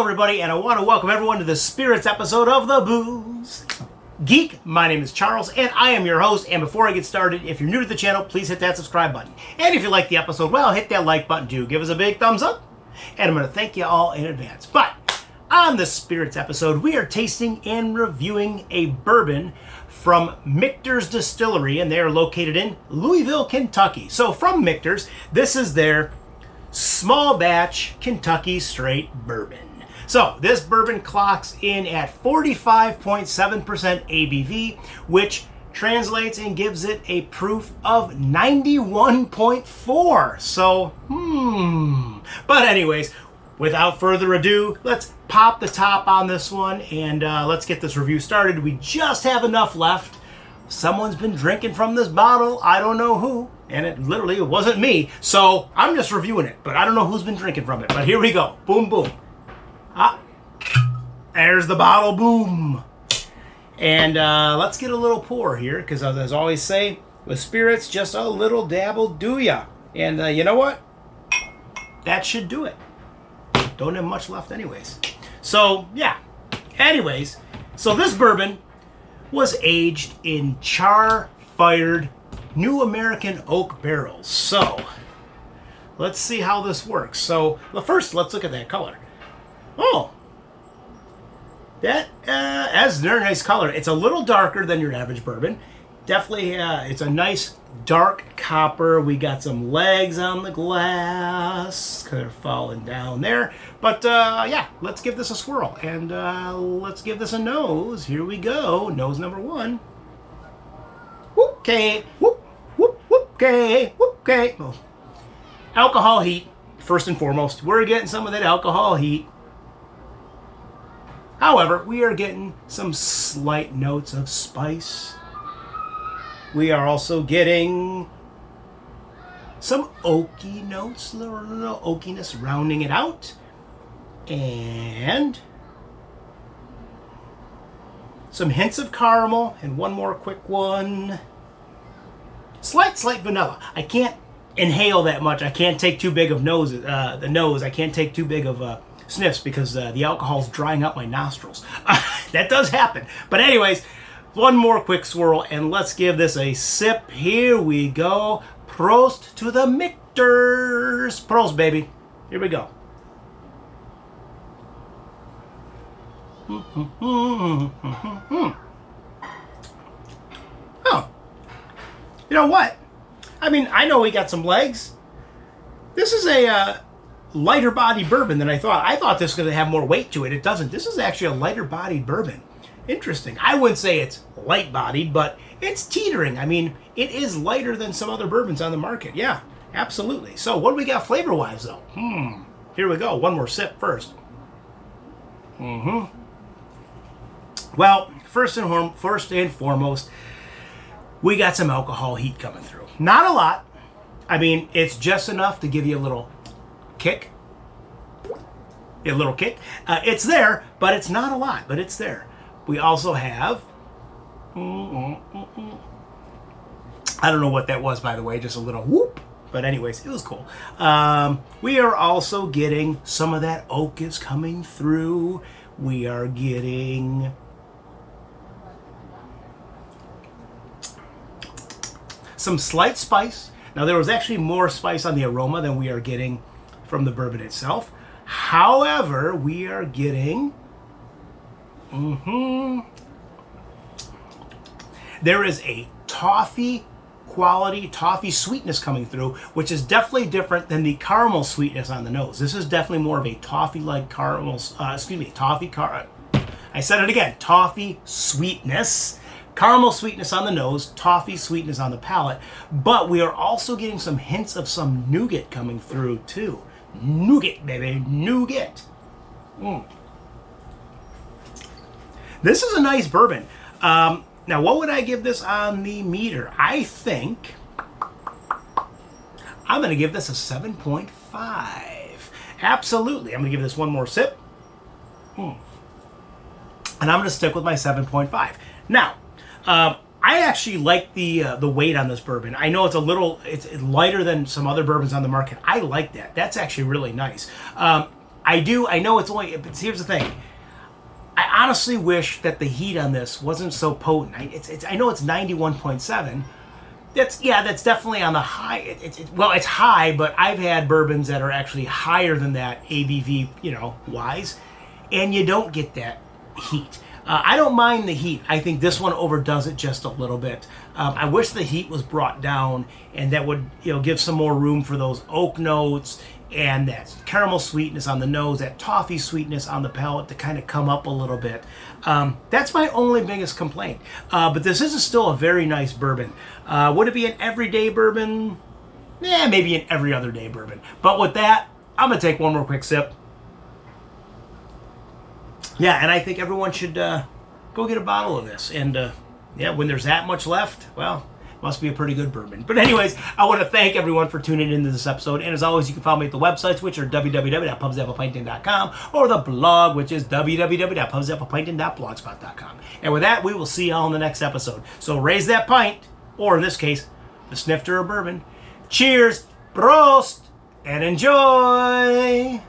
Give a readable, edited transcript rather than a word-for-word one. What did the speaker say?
Hello everybody, and I want to welcome everyone to the Spirits episode of the Booze Geek. My name is Charles, and I am your host. And before I get started, if you're new to the channel, please hit that subscribe button. And if you like the episode, well, hit that like button too. Give us a big thumbs up, and I'm going to thank you all in advance. But on the Spirits episode, we are tasting and reviewing a bourbon from MICHTER'S Distillery, and they are located in Louisville, Kentucky. So from MICHTER'S, this is their small batch Kentucky straight bourbon. So this bourbon clocks in at 45.7% ABV, which translates and gives it a proof of 91.4. So, But anyways, without further ado, let's pop the top on this one and let's get this review started. We just have enough left. Someone's been drinking from this bottle. I don't know who. And it wasn't me. So I'm just reviewing it. But I don't know who's been drinking from it. But here we go. Boom, boom. Ah, there's the bottle. Boom. And let's get a little pour here. Because as I always say, with spirits, just a little dabble do ya. And you know what? That should do it. Don't have much left anyways. So, yeah. Anyways, so this bourbon was aged in char-fired New American oak barrels. So, let's see how this works. So, well, first, let's look at that color. Oh, that's a very nice color. It's a little darker than your average bourbon. Definitely, it's a nice dark copper. We got some legs on the glass. Could have fallen down there. But, yeah, let's give this a swirl. And let's give this a nose. Here we go. Nose number one. Okay. Whoop, whoop, whoop, okay. Whoop, okay. Oh. Alcohol heat, first and foremost. We're getting some of that alcohol heat. However, we are getting some slight notes of spice. We are also getting some oaky notes, little oakiness rounding it out. And some hints of caramel, and one more quick one. Slight vanilla. I can't inhale that much. I can't take too big of the nose. I can't take too big of sniffs because the alcohol's drying out my nostrils. That does happen. But anyways, one more quick swirl, and let's give this a sip. Here we go. Prost to the MICHTER'S. Prost, baby. Here we go. Oh, you know what? I mean, I know we got some legs. This is a lighter bodied bourbon than I thought. I thought this was going to have more weight to it. It doesn't. This is actually a lighter bodied bourbon. Interesting. I wouldn't say it's light bodied, but it's teetering. I mean, it is lighter than some other bourbons on the market. Yeah, absolutely. So what do we got flavor wise though? Here we go. One more sip first. Well, first and foremost, we got some alcohol heat coming through. Not a lot. I mean, it's just enough to give you a little kick. It's there, but it's not a lot, but it's there. We also have, I don't know what that was, by the way, just a little whoop. But anyways, it was cool. We are also getting some of that oak is coming through. We are getting some slight spice. Now, there was actually more spice on the aroma than we are getting from the bourbon itself. However, we are getting... There is a toffee quality, toffee sweetness coming through, which is definitely different than the caramel sweetness on the nose. This is definitely more of a toffee-like caramel, I said it again, toffee sweetness. Caramel sweetness on the nose, toffee sweetness on the palate, but we are also getting some hints of some nougat coming through too. Nougat, baby, nougat. This is a nice bourbon. Now, what would I give this on the meter? I think I'm going to give this a 7.5. Absolutely. I'm going to give this one more sip. And I'm going to stick with my 7.5. Now, I actually like the weight on this bourbon. I know it's lighter than some other bourbons on the market. I like that. That's actually really nice. I know it's only, but here's the thing. I honestly wish that the heat on this wasn't so potent. I know it's 91.7. That's definitely on the high. Well, it's high, but I've had bourbons that are actually higher than that ABV, wise, and you don't get that heat. I don't mind the heat. I think this one overdoes it just a little bit. I wish the heat was brought down, and that would give some more room for those oak notes and that caramel sweetness on the nose, that toffee sweetness on the palate to kind of come up a little bit. That's my only biggest complaint. But this is still a very nice bourbon. Would it be an everyday bourbon? Maybe an every other day bourbon. But with that, I'm going to take one more quick sip. Yeah, and I think everyone should go get a bottle of this. And when there's that much left, well, must be a pretty good bourbon. But anyways, I want to thank everyone for tuning into this episode. And as always, you can follow me at the websites, which are www.pubsapplepinting.com, or the blog, which is www.pubsapplepinting.blogspot.com. And with that, we will see y'all in the next episode. So raise that pint, or in this case, the snifter of bourbon. Cheers, prost, and enjoy!